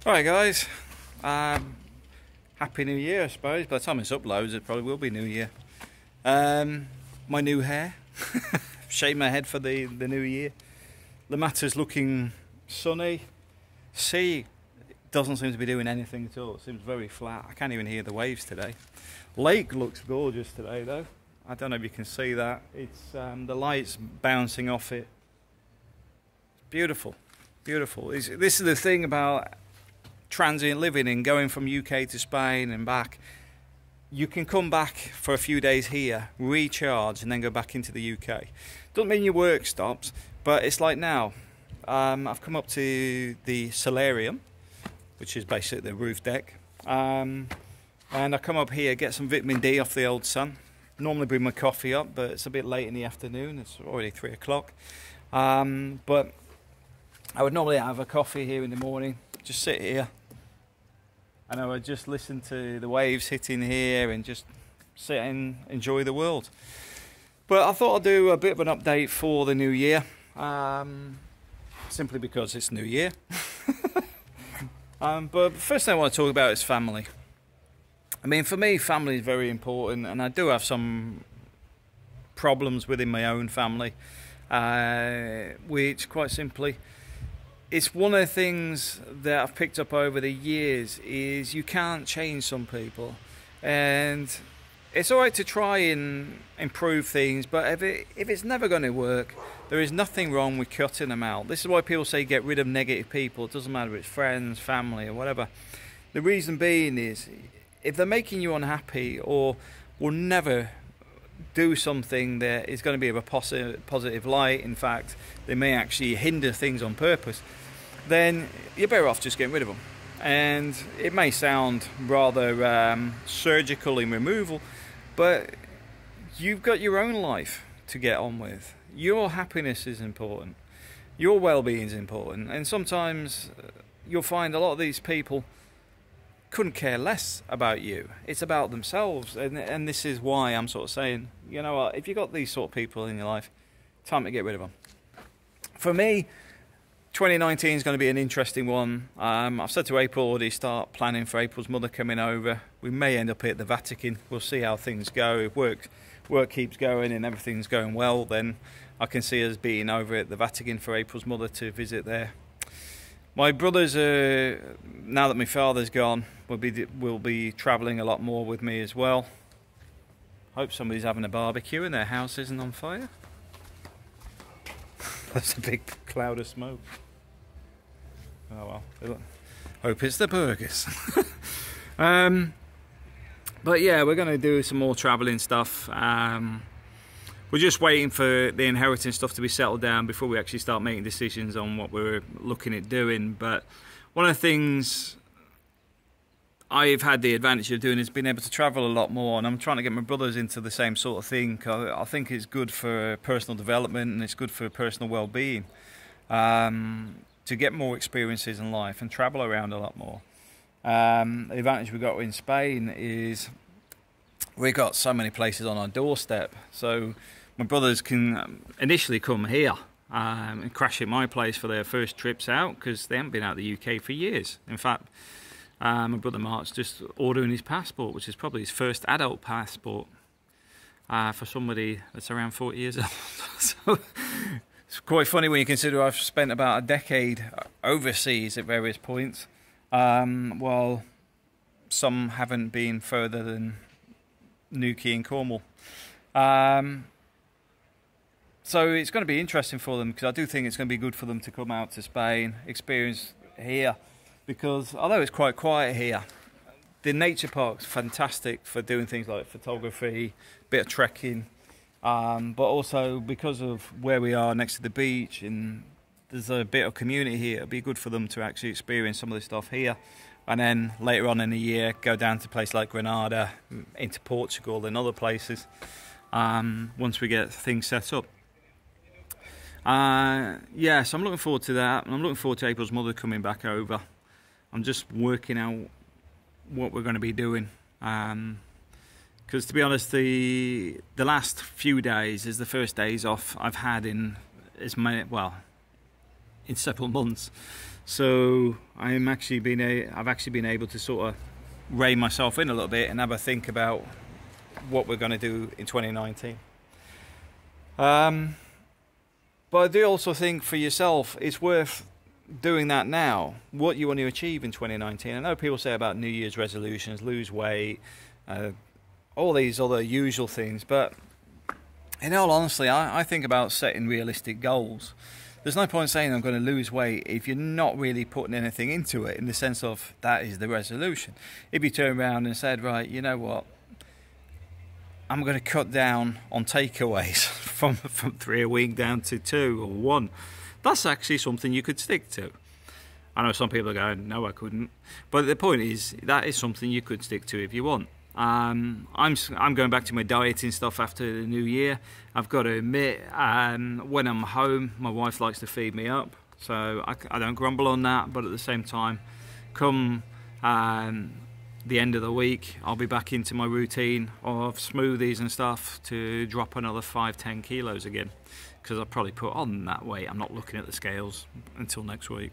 Alright guys, Happy New Year I suppose. By the time this uploads it probably will be New Year. My new hair, shaved my head for the new year. The matter's looking sunny. Sea doesn't seem to be doing anything at all, it seems very flat. I can't even hear the waves today. Lake looks gorgeous today though. I don't know if you can see that. It's the light's bouncing off it. It's beautiful, beautiful. This is the thing about transient living and going from UK to Spain and back. You can come back for a few days here, recharge, and then go back into the UK. Doesn't mean your work stops, but it's like now. I've come up to the solarium, which is basically the roof deck, and I come up here, get some vitamin D off the old sun. Normally bring my coffee up, but it's a bit late in the afternoon. It's already 3 o'clock. But I would normally have a coffee here in the morning, just sit here, and I would just listen to the waves hitting here and just sit and enjoy the world. But I thought I'd do a bit of an update for the new year, simply because it's New Year. But first thing I want to talk about is family. I mean, for me, family is very important, and I do have some problems within my own family, which, quite simply, it's one of the things that I've picked up over the years is you can't change some people, and it's alright to try and improve things, but if it's never going to work, there is nothing wrong with cutting them out. This is why people say get rid of negative people. It doesn't matter if it's friends, family or whatever. The reason being is if they're making you unhappy or will never do something that is going to be of a positive light, in fact they may actually hinder things on purpose, then you're better off just getting rid of them. And it may sound rather surgical in removal, but you've got your own life to get on with. Your happiness is important, your well-being is important, and sometimes you'll find a lot of these people couldn't care less about you. It's about themselves, and this is why I'm sort of saying, you know what, if you've got these sort of people in your life, time to get rid of them. For me, 2019 is going to be an interesting one. I've said to April already, start planning for April's mother coming over. We may end up at the Vatican. We'll see how things go. If work keeps going and everything's going well, then I can see us being over at the Vatican for April's mother to visit there. My brothers are, now that my father's gone, will be travelling a lot more with me as well. Hope somebody's having a barbecue and their house isn't on fire. That's a big cloud of smoke. Oh well, hope it's the burgers. But yeah, we're going to do some more travelling stuff. We're just waiting for the inheritance stuff to be settled down before we actually start making decisions on what we're looking at doing. But one of the things I've had the advantage of doing is being able to travel a lot more, and I'm trying to get my brothers into the same sort of thing. I think it's good for personal development and it's good for personal well-being, to get more experiences in life and travel around a lot more. The advantage we've got in Spain is we've got so many places on our doorstep, so my brothers can initially come here and crash at my place for their first trips out, because they haven't been out of the UK for years. In fact, my brother Mark's just ordering his passport, which is probably his first adult passport for somebody that's around 40 years old. So it's quite funny when you consider I've spent about a decade overseas at various points, while some haven't been further than Newquay and Cornwall. So it's going to be interesting for them, because I do think it's going to be good for them to come out to Spain, experience here, because although it's quite quiet here, the nature park's fantastic for doing things like photography, bit of trekking, but also because of where we are next to the beach and there's a bit of community here, it'll be good for them to actually experience some of this stuff here, and then later on in the year go down to a place like Granada, into Portugal and other places, once we get things set up. Yeah, so I'm looking forward to that, and I'm looking forward to April's mother coming back over. I'm just working out what we're going to be doing, because to be honest, the last few days is the first days off I've had in several months. So I've actually been able to sort of rein myself in a little bit and have a think about what we're going to do in 2019. But I do also think for yourself it's worth doing that now, what you want to achieve in 2019. I know people say about New Year's resolutions, lose weight, all these other usual things, but in all honesty, I think about setting realistic goals. There's no point saying I'm going to lose weight if you're not really putting anything into it, in the sense of that is the resolution. If you turn around and said, right, you know what, I'm going to cut down on takeaways from 3 a week down to 2 or 1, that's actually something you could stick to. I know some people are going, no, I couldn't. But the point is, that is something you could stick to if you want. I'm going back to my dieting stuff after the new year. I've got to admit, when I'm home, my wife likes to feed me up, so I don't grumble on that. But at the same time, come the end of the week, I'll be back into my routine of smoothies and stuff to drop another 5-10 kilos again, because I'll probably put on that weight. I'm not looking at the scales until next week.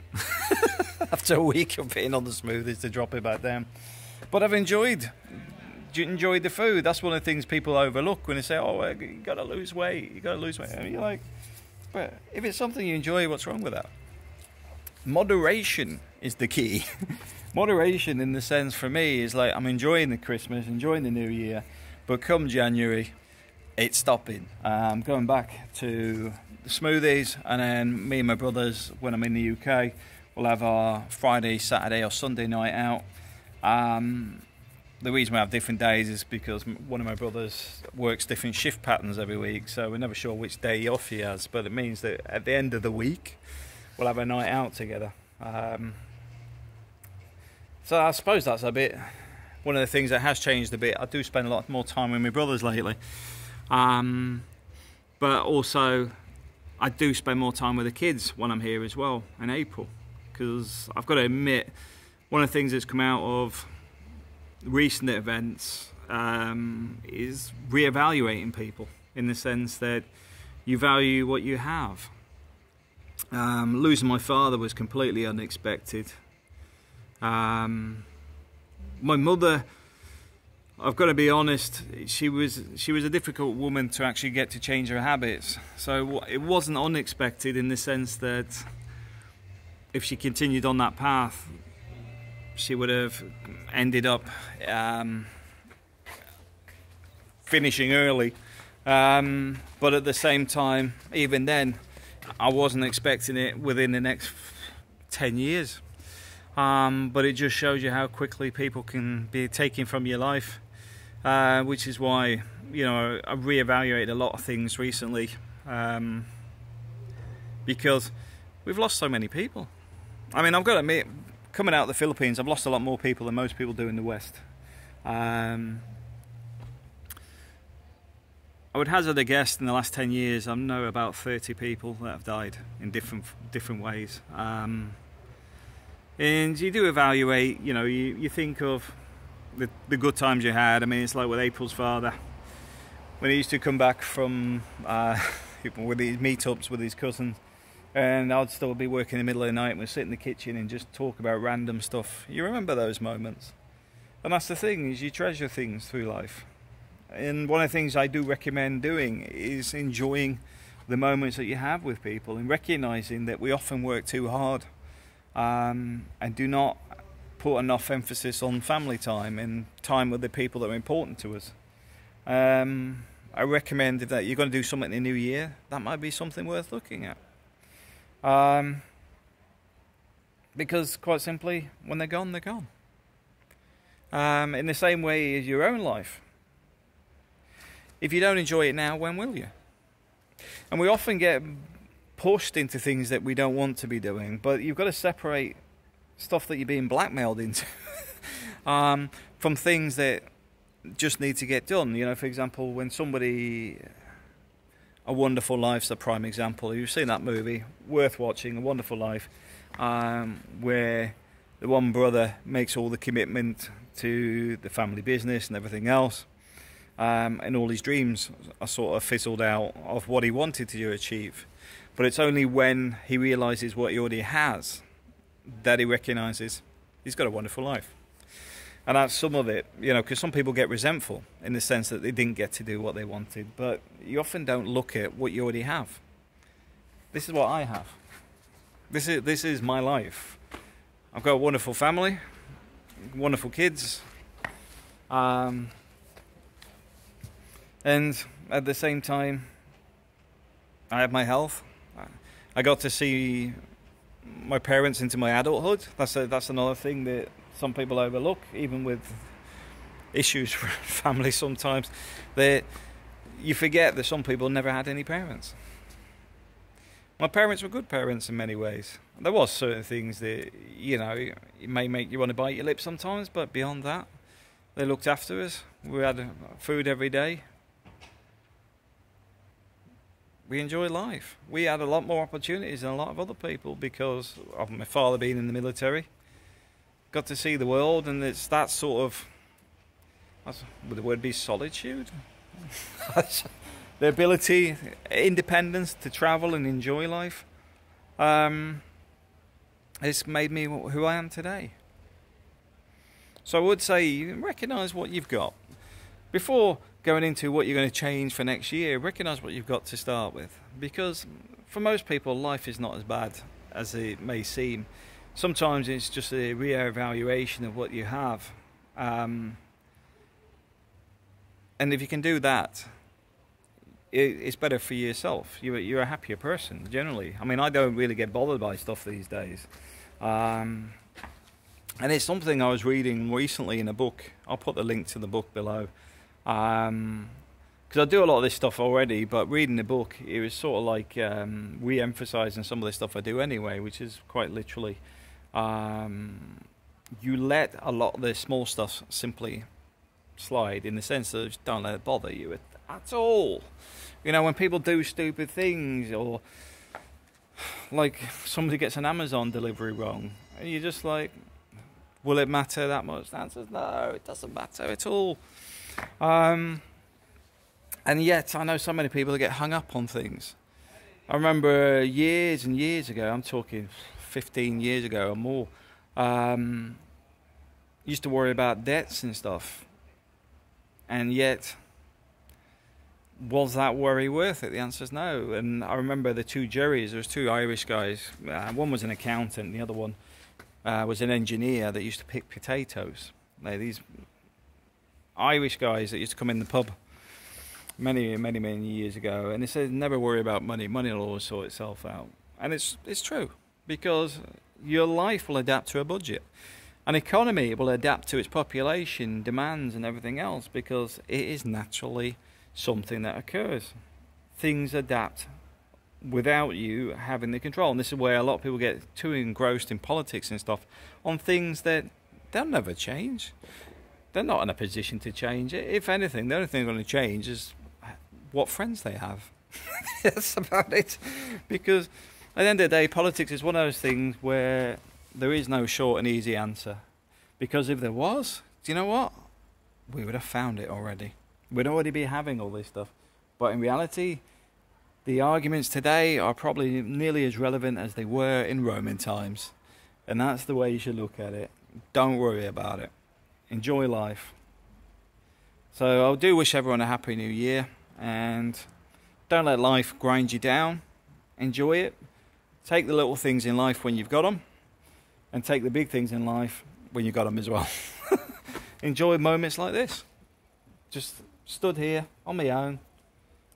After a week of being on the smoothies, to drop it back down. But I've enjoyed the food. That's one of the things people overlook when they say, oh, you got to lose weight, you got to lose weight. And you're like, but if it's something you enjoy, what's wrong with that? Moderation is the key. Moderation, in the sense, for me, is like I'm enjoying the Christmas, enjoying the New Year, but come January, it's stopping. I'm going back to the smoothies, and then me and my brothers, when I'm in the UK, we'll have our Friday, Saturday or Sunday night out. The reason we have different days is because one of my brothers works different shift patterns every week, so we're never sure which day off he has, but it means that at the end of the week we'll have a night out together. So I suppose that's a bit one of the things that has changed a bit. I do spend a lot more time with my brothers lately, but also I do spend more time with the kids when I'm here as well in April, because I've got to admit, one of the things that's come out of recent events is reevaluating people, in the sense that you value what you have. Losing my father was completely unexpected. My mother, I've got to be honest, she was a difficult woman to actually get to change her habits. So it wasn't unexpected, in the sense that if she continued on that path, she would have ended up finishing early. But at the same time, even then, I wasn't expecting it within the next 10 years. But it just shows you how quickly people can be taken from your life, which is why, you know, I've reevaluated a lot of things recently, because we've lost so many people. I mean, I've got to admit, coming out of the Philippines, I've lost a lot more people than most people do in the West. I would hazard a guess, in the last 10 years, I know about 30 people that have died in different ways. And you do evaluate, you know, you think of the good times you had. I mean, it's like with April's father, when he used to come back from with these meetups with his cousins, and I'd still be working in the middle of the night and we'd sit in the kitchen and just talk about random stuff. You remember those moments. And that's the thing, is you treasure things through life. And one of the things I do recommend doing is enjoying the moments that you have with people, and recognizing that we often work too hard, and do not put enough emphasis on family time and time with the people that are important to us. I recommend, if that you're going to do something in the new year, that might be something worth looking at. Because quite simply, when they're gone, they're gone. In the same way as your own life. If you don't enjoy it now, when will you? And we often get pushed into things that we don't want to be doing, but you've got to separate stuff that you're being blackmailed into from things that just need to get done. You know, for example, when somebody... A Wonderful Life's a prime example. You've seen that movie, worth watching, A Wonderful Life, where the one brother makes all the commitment to the family business and everything else, and all his dreams are sort of fizzled out of what he wanted to achieve. But it's only when he realises what he already has that he recognises he's got a wonderful life. And that's some of it, you know, because some people get resentful in the sense that they didn't get to do what they wanted. But you often don't look at what you already have. This is what I have. This is my life. I've got a wonderful family, wonderful kids, and at the same time, I have my health. I got to see my parents into my adulthood. That's another thing that some people overlook, even with issues for family sometimes. That you forget that some people never had any parents. My parents were good parents in many ways. There was certain things that, you know, it may make you want to bite your lip sometimes, but beyond that, they looked after us. We had food every day. We enjoyed life. We had a lot more opportunities than a lot of other people because of my father being in the military. Got to see the world, and it's that sort of, would the word be solitude? The ability, independence to travel and enjoy life. It's made me who I am today. So I would say recognise what you've got. Before going into what you're going to change for next year, recognise what you've got to start with. Because for most people, life is not as bad as it may seem. Sometimes it's just a re-evaluation of what you have. And if you can do that, it's better for yourself. You're a happier person, generally. I mean, I don't really get bothered by stuff these days. And it's something I was reading recently in a book. I'll put the link to the book below. Because I do a lot of this stuff already, but reading the book, it was sort of like re-emphasizing some of the stuff I do anyway, which is quite literally, you let a lot of the small stuff simply slide, in the sense of just don't let it bother you at all. You know, when people do stupid things, or like somebody gets an Amazon delivery wrong, and you're just like, will it matter that much? The answer is no, it doesn't matter at all. And yet I know so many people that get hung up on things. I remember years and years ago, I'm talking 15 years ago or more, used to worry about debts and stuff. And yet, was that worry worth it? The answer is no. And I remember the two Jerrys, there was two Irish guys. One was an accountant, the other one was an engineer that used to pick potatoes. These Irish guys that used to come in the pub many years ago, and they said never worry about money. Money will always sort itself out. And it's true, because your life will adapt to a budget. An economy will adapt to its population, demands and everything else, because it is naturally something that occurs. Things adapt without you having the control. And this is where a lot of people get too engrossed in politics and stuff on things that they'll never change. They're not in a position to change it. If anything, the only thing they're going to change is what friends they have. That's about it. Because at the end of the day, politics is one of those things where there is no short and easy answer. Because if there was, do you know what? We would have found it already. We'd already be having all this stuff. But in reality, the arguments today are probably nearly as relevant as they were in Roman times. And that's the way you should look at it. Don't worry about it. Enjoy life. So I do wish everyone a happy new year, and don't let life grind you down. Enjoy it. Take the little things in life when you've got them, and take the big things in life when you've got them as well. Enjoy moments like this. Just stood here on my own,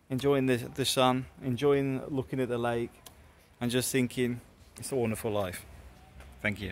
enjoying the sun, enjoying looking at the lake, and just thinking it's a wonderful life. Thank you.